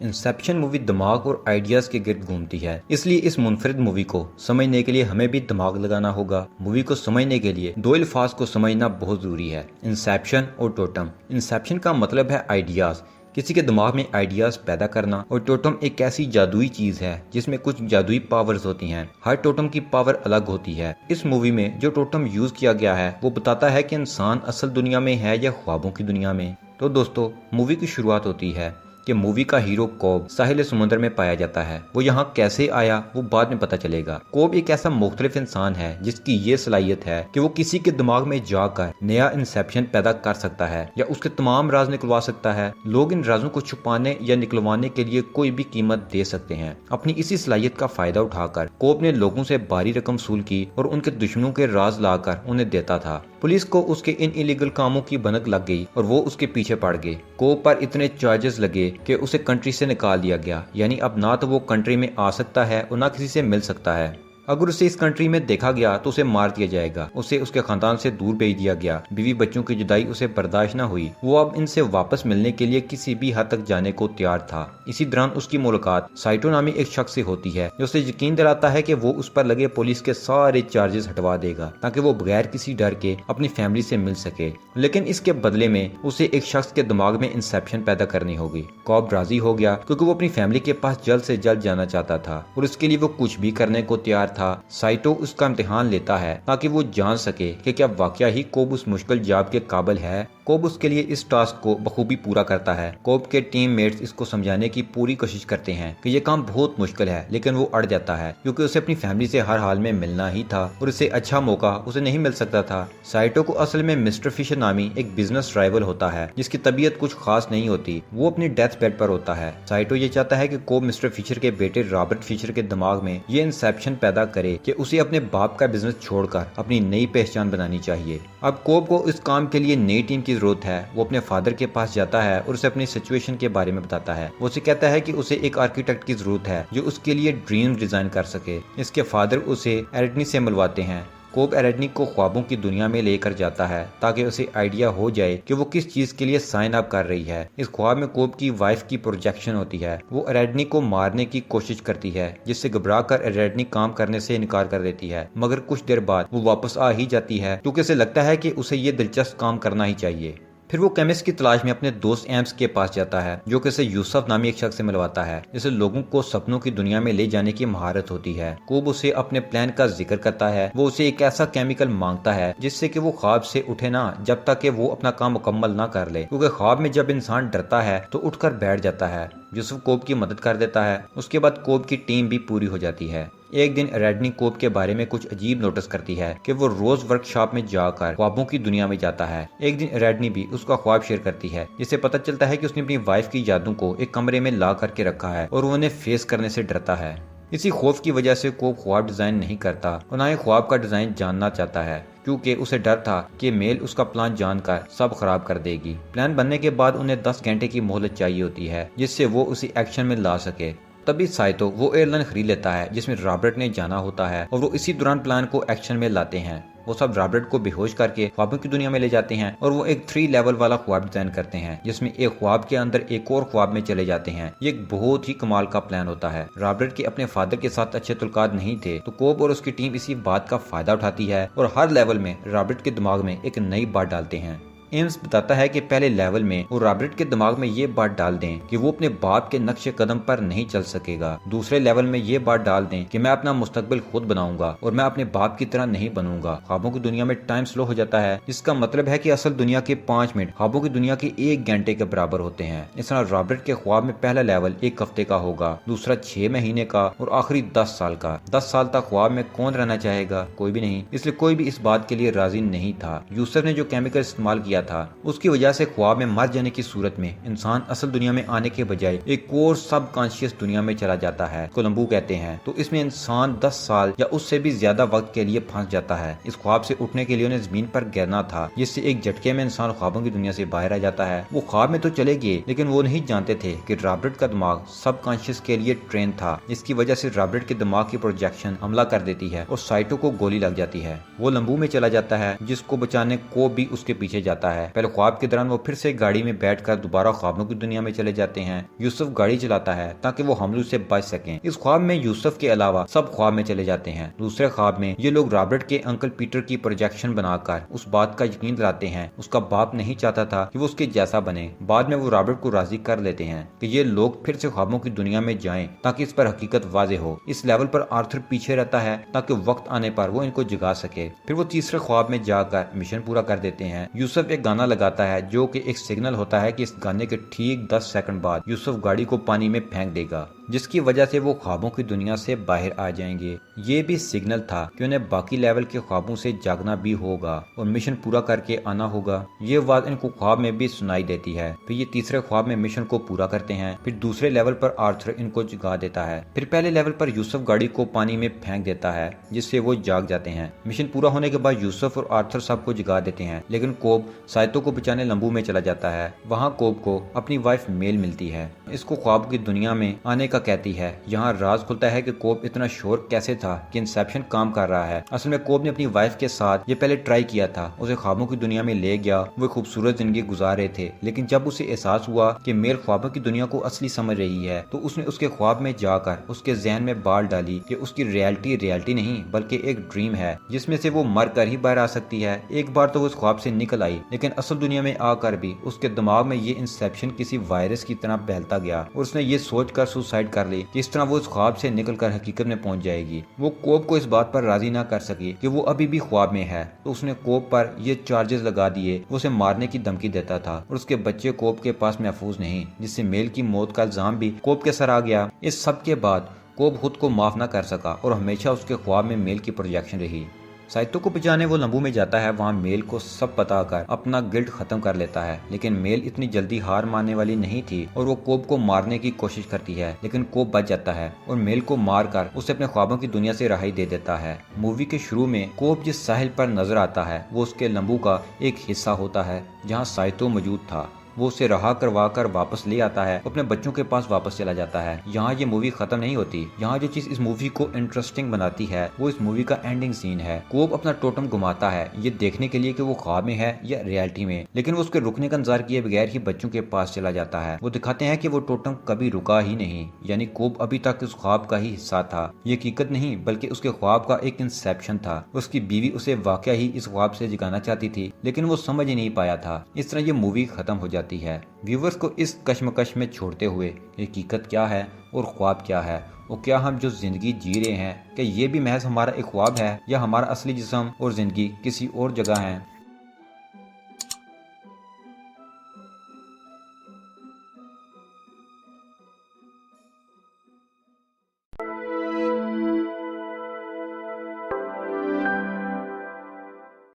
Inception movie دماغ اور ideas کے گرد گھومتی ہے، اس لیے اس منفرد مووی کو سمجھنے کے لیے ہمیں بھی دماغ لگانا ہوگا۔ مووی کو سمجھنے کے لیے دو الفاظ کو سمجھنا بہت ضروری ہے، انسیپشن اور ٹوٹم۔ انسیپشن کا مطلب ہے آئیڈیاز، کسی کے دماغ میں آئیڈیاز پیدا کرنا، اور ٹوٹم ایک ایسی جادوئی چیز ہے جس میں کچھ جادوئی پاورز ہوتی ہیں۔ ہر ٹوٹم کی پاور الگ ہوتی ہے۔ اس مووی میں جو ٹوٹم یوز کیا گیا ہے وہ بتاتا ہے کہ انسان اصل دنیا میں ہے یا خوابوں کی دنیا میں۔ تو دوستو، مووی کی شروعات ہوتی ہے کہ مووی کا ہیرو کوب ساحل سمندر میں پایا جاتا ہے۔ وہ یہاں کیسے آیا وہ بعد میں پتہ چلے گا۔ کوب ایک ایسا مختلف انسان ہے جس کی یہ صلاحیت ہے کہ وہ کسی کے دماغ میں جا کر نیا انسیپشن پیدا کر سکتا ہے یا اس کے تمام راز نکلوا سکتا ہے۔ لوگ ان رازوں کو چھپانے یا نکلوانے کے لیے کوئی بھی قیمت دے سکتے ہیں۔ اپنی اسی صلاحیت کا فائدہ اٹھا کر کوب نے لوگوں سے بھاری رقم وصول کی اور ان کے دشمنوں کے راز لا کر انہیں دیتا تھا۔ پولیس کو اس کے ان انلیگل کاموں کی بھنک لگ گئی اور وہ اس کے پیچھے پڑ گئے۔ کوب پر اتنے چارجز لگے کہ اسے کنٹری سے نکال دیا گیا، یعنی اب نہ تو وہ کنٹری میں آ سکتا ہے اور نہ کسی سے مل سکتا ہے۔ اگر اسے اس کنٹری میں دیکھا گیا تو اسے مار دیا جائے گا، اسے اس کے خاندان سے دور بھیج دیا گیا۔ بیوی بچوں کی جدائی اسے برداشت نہ ہوئی، وہ اب ان سے واپس ملنے کے لیے کسی بھی حد تک جانے کو تیار تھا۔ اسی دوران اس کی ملاقات سائٹو نامی ایک شخص سے ہوتی ہے جو اسے یقین دلاتا ہے کہ وہ اس پر لگے پولیس کے سارے چارجز ہٹوا دے گا تاکہ وہ بغیر کسی ڈر کے اپنی فیملی سے مل سکے، لیکن اس کے بدلے میں اسے ایک شخص کے دماغ میں انسیپشن پیدا کرنی ہوگی۔ کوب راضی ہو گیا کیونکہ وہ اپنی فیملی کے پاس جلد سے جلد جانا چاہتا تھا اور اس کے لیے وہ کچھ بھی کرنے کو تیار تھا۔ سائٹو اس کا امتحان لیتا ہے تاکہ وہ جان سکے کہ کیا واقعہ ہی کوب اس مشکل جاب کے قابل ہے۔ کوب اس کے لیے اس ٹاسک کو بخوبی پورا کرتا ہے۔ کوب کے ٹیم میٹس اس کو سمجھانے کی پوری کوشش کرتے ہیں کہ یہ کام بہت مشکل ہے، لیکن وہ اڑ جاتا ہے کیونکہ اسے اپنی فیملی سے ہر حال میں ملنا ہی تھا اور اسے اچھا موقع اسے نہیں مل سکتا تھا۔ سائٹو کو اصل میں مسٹر فشر نامی ایک بزنس رائیول ہوتا ہے جس کی طبیعت کچھ خاص نہیں ہوتی، وہ اپنی ڈیتھ بیڈ پر ہوتا ہے۔ سائٹو یہ چاہتا ہے کہ کوب مسٹر فشر کے بیٹے رابرٹ فشر کے دماغ میں یہ انسیپشن پیدا کرے کہ اسے اپنے باپ کا بزنس چھوڑ کر اپنی نئی پہچان بنانی چاہیے۔ اب کوب کو اس کام کے لیے نئی ٹیم کی ضرورت ہے۔ وہ اپنے فادر کے پاس جاتا ہے اور اسے اپنی سچویشن کے بارے میں بتاتا ہے۔ وہ اسے کہتا ہے کہ اسے ایک آرکیٹیکٹ کی ضرورت ہے جو اس کے لیے ڈریم ڈیزائن کر سکے۔ اس کے فادر اسے ایرڈنی سے ملواتے ہیں۔ کوب ایرڈنی کو خوابوں کی دنیا میں لے کر جاتا ہے تاکہ اسے آئیڈیا ہو جائے کہ وہ کس چیز کے لیے سائن اپ کر رہی ہے۔ اس خواب میں کوب کی وائف کی پروجیکشن ہوتی ہے۔ وہ ایرڈنی کو مارنے کی کوشش کرتی ہے جس سے گھبرا کر ایرڈنی کام کرنے سے انکار کر دیتی ہے، مگر کچھ دیر بعد وہ واپس آ ہی جاتی ہے کیونکہ اسے لگتا ہے کہ اسے یہ دلچسپ کام کرنا ہی چاہیے۔ پھر وہ کیمسٹ کی تلاش میں اپنے دوست ایمس کے پاس جاتا ہے جو کہ اسے یوسف نامی ایک شخص سے ملواتا ہے جسے لوگوں کو سپنوں کی دنیا میں لے جانے کی مہارت ہوتی ہے۔ کوب اسے اپنے پلان کا ذکر کرتا ہے۔ وہ اسے ایک ایسا کیمیکل مانگتا ہے جس سے کہ وہ خواب سے اٹھے نہ جب تک کہ وہ اپنا کام مکمل نہ کر لے، کیونکہ خواب میں جب انسان ڈرتا ہے تو اٹھ کر بیٹھ جاتا ہے۔ یوسف کوب کی مدد کر دیتا ہے۔ اس کے بعد کوب کی ٹیم بھی پوری ہو جاتی ہے۔ ایک دن ایرڈنی کوب کے بارے میں کچھ عجیب نوٹس کرتی ہے کہ وہ روز ورک شاپ میں جا کر خوابوں کی دنیا میں جاتا ہے۔ ایک دن ایرڈنی بھی اس کا خواب شیئر کرتی ہے جس سے پتہ چلتا ہے کہ اس نے اپنی وائف کی یادوں کو ایک کمرے میں لا کر کے رکھا ہے اور وہ انہیں فیس کرنے سے ڈرتا ہے۔ اسی خوف کی وجہ سے کوب خواب ڈیزائن نہیں کرتا اور نہ ہی خواب کا ڈیزائن جاننا چاہتا ہے، کیونکہ اسے ڈر تھا کہ میل اس کا پلان جان کر سب خراب کر دے گی۔ پلان بننے کے بعد انہیں 10 گھنٹے کی مہلت چاہیے ہوتی ہے جس سے وہ اسے ایکشن میں لا سکے۔ تبھی سائٹو وہ ایئر لائن خرید لیتا ہے جس میں رابرٹ نے جانا ہوتا ہے اور وہ اسی دوران پلان کو ایکشن میں لاتے ہیں۔ وہ سب رابرٹ کو بے ہوش کر کے خوابوں کی دنیا میں لے جاتے ہیں اور وہ ایک 3 لیول والا خواب ڈیزائن کرتے ہیں جس میں ایک خواب کے اندر ایک اور خواب میں چلے جاتے ہیں۔ یہ ایک بہت ہی کمال کا پلان ہوتا ہے۔ رابرٹ کے اپنے فادر کے ساتھ اچھے تعلقات نہیں تھے تو کوب اور اس کی ٹیم اسی بات کا فائدہ اٹھاتی ہے اور ہر لیول میں رابرٹ کے دماغ میں ایک نئی بات ڈالتے ہیں۔ ایمس بتاتا ہے کہ پہلے لیول میں وہ رابرٹ کے دماغ میں یہ بات ڈال دیں کہ وہ اپنے باپ کے نقش قدم پر نہیں چل سکے گا۔ دوسرے لیول میں یہ بات ڈال دیں کہ میں اپنا مستقبل خود بناؤں گا اور میں اپنے باپ کی طرح نہیں بنوں گا۔ خوابوں کی دنیا میں ٹائم سلو ہو جاتا ہے جس کا مطلب ہے کہ اصل دنیا کے 5 منٹ خوابوں کی دنیا کے 1 گھنٹے کے برابر ہوتے ہیں۔ اس طرح رابرٹ کے خواب میں پہلا لیول 1 ہفتے کا ہوگا، دوسرا 6 مہینے کا اور آخری 10 سال کا۔ 10 سال تک خواب میں کون رہنا چاہے گا؟ کوئی بھی نہیں، اس لیے کوئی بھی اس بات کے لیے راضی نہیں تھا۔ یوسف نے جو کیمیکل استعمال کیا تھا اس کی وجہ سے خواب میں مر جانے کی صورت میں انسان اصل دنیا میں آنے کے بجائے ایک اور سب کانشیس دنیا میں چلا جاتا ہے، کو لمبو کہتے ہیں۔ تو اس میں انسان 10 سال یا اس سے بھی زیادہ وقت کے لیے پھنس جاتا ہے۔ اس خواب سے اٹھنے کے لیے انہیں زمین پر گرنا تھا جس سے ایک جھٹکے میں انسان خوابوں کی دنیا سے باہر آ جاتا ہے۔ وہ خواب میں تو چلے گئے لیکن وہ نہیں جانتے تھے کہ رابرٹ کا دماغ سب کانشیس کے لیے ٹرین تھا، جس کی وجہ سے رابرٹ کے دماغ کی پروجیکشن حملہ کر دیتی ہے اور سائٹو کو گولی لگ جاتی ہے۔ وہ لمبو میں چلا جاتا ہے جس کو بچانے کو بھی اس کے پیچھے جاتا آتا ہے۔ پہلے خواب کے دوران وہ پھر سے گاڑی میں بیٹھ کر دوبارہ خوابوں کی دنیا میں چلے جاتے ہیں۔ یوسف گاڑی چلاتا ہے تاکہ وہ حملوں سے بچ سکیں۔ اس خواب میں یوسف کے علاوہ سب خواب میں چلے جاتے ہیں۔ دوسرے خواب میں یہ لوگ رابرٹ کے انکل پیٹر کی پروجیکشن بنا کر اس بات کا یقین دلاتے ہیں اس کا باپ نہیں چاہتا تھا کہ وہ اس کے جیسا بنے۔ بعد میں وہ رابرٹ کو راضی کر لیتے ہیں کہ یہ لوگ پھر سے خوابوں کی دنیا میں جائیں تاکہ اس پر حقیقت واضح ہو۔ اس لیول پر آرتھر پیچھے رہتا ہے تاکہ وقت آنے پر وہ ان کو جگا سکے۔ پھر وہ تیسرے خواب میں جا کر مشن پورا کر دیتے ہیں۔ یوسف ایک گانا لگاتا ہے جو کہ ایک سگنل ہوتا ہے کہ اس گانے کے ٹھیک 10 سیکنڈ بعد یوسف گاڑی کو پانی میں پھینک دے گا، جس کی وجہ سے وہ خوابوں کی دنیا سے باہر آ جائیں گے۔ یہ بھی سگنل تھا کہ انہیں باقی لیول کے خوابوں سے جاگنا بھی ہوگا اور مشن پورا کر کے آنا ہوگا۔ یہ بات ان کو خواب میں بھی سنائی دیتی ہے۔ پھر یہ تیسرے خواب میں مشن کو پورا کرتے ہیں۔ پھر دوسرے لیول پر آرتھر ان کو جگا دیتا ہے۔ پھر پہلے لیول پر یوسف گاڑی کو پانی میں پھینک دیتا ہے جس سے وہ جاگ جاتے ہیں۔ مشن پورا ہونے کے بعد یوسف اور آرتھر سب کو جگا دیتے ہیں، لیکن کوب سائتو کو بچانے لمبو میں چلا جاتا ہے۔ وہاں کوب کو اپنی وائف میل ملتی ہے، اس کو خواب کی دنیا میں آنے کا کہتی ہے۔ یہاں راز کھلتا ہے کہ کوب اتنا شور کیسے تھا کہ انسیپشن کام کر رہا ہے۔ اصل میں کوب نے اپنی وائف کے ساتھ یہ پہلے ٹرائی کیا تھا، اسے خوابوں کی دنیا میں لے گیا، وہ خوبصورت زندگی گزار رہے تھے، لیکن جب اسے احساس ہوا کہ میل خوابوں کی دنیا کو اصلی سمجھ رہی ہے تو اس نے اس کے خواب میں جا کر اس کے ذہن میں بال ڈالی کہ اس کی ریالٹی نہیں بلکہ ایک ڈریم ہے جس میں سے وہ مر کر ہی باہر آ سکتی ہے۔ ایک بار تو وہ اس خواب سے نکل آئی، لیکن اصل دنیا میں آ کر بھی اس کے دماغ میں یہ انسیپشن کسی وائرس کی طرح پھیلتا گیا اور اس نے یہ سوچ کر سوسائڈ کر لی کہ اس طرح وہ اس خواب سے نکل کر حقیقت میں پہنچ جائے گی۔ وہ کوب کو اس بات پر راضی نہ کر سکی کہ وہ ابھی بھی خواب میں ہے، تو اس نے کوب پر یہ چارجز لگا دیے، وہ اسے مارنے کی دھمکی دیتا تھا اور اس کے بچے کوب کے پاس محفوظ نہیں، جس سے میل کی موت کا الزام بھی کوب کے سر آ گیا۔ اس سب کے بعد کوب خود کو معاف نہ کر سکا اور ہمیشہ اس کے خواب میں میل کی پروجیکشن رہی۔ سائتو کو بچانے وہ لمبو میں جاتا ہے، وہاں میل کو سب بتا کر اپنا گلٹ ختم کر لیتا ہے، لیکن میل اتنی جلدی ہار ماننے والی نہیں تھی اور وہ کوب کو مارنے کی کوشش کرتی ہے، لیکن کوب بچ جاتا ہے اور میل کو مار کر اسے اپنے خوابوں کی دنیا سے رہائی دے دیتا ہے۔ مووی کے شروع میں کوب جس ساحل پر نظر آتا ہے وہ اس کے لمبو کا ایک حصہ ہوتا ہے جہاں سائتو موجود تھا۔ وہ اسے رہا کروا کر واپس لے آتا ہے، اپنے بچوں کے پاس واپس چلا جاتا ہے۔ یہاں یہ مووی ختم نہیں ہوتی، یہاں جو چیز اس مووی کو انٹرسٹنگ بناتی ہے وہ اس مووی کا اینڈنگ سین ہے۔ کوب اپنا ٹوٹم گھماتا ہے یہ دیکھنے کے لیے کہ وہ خواب میں ہے یا ریالٹی میں، لیکن وہ اس کے رکنے کا انتظار کیے بغیر ہی بچوں کے پاس چلا جاتا ہے۔ وہ دکھاتے ہیں کہ وہ ٹوٹم کبھی رکا ہی نہیں، یعنی کوب ابھی تک اس خواب کا ہی حصہ تھا۔ یہ حقیقت نہیں بلکہ اس کے خواب کا ایک انسیپشن تھا۔ اس کی بیوی اسے واقعہ ہی اس خواب سے جگانا چاہتی تھی، لیکن وہ سمجھ ہی نہیں پایا تھا۔ اس طرح یہ مووی ختم ہو جاتی ہے، ویورز کو اس کشمکش میں چھوڑتے ہوئے حقیقت کیا ہے اور خواب کیا ہے، اور کیا ہم جو زندگی جی رہے ہیں کہ یہ بھی محض ہمارا ایک خواب ہے یا ہمارا اصلی جسم اور زندگی کسی اور جگہ ہے۔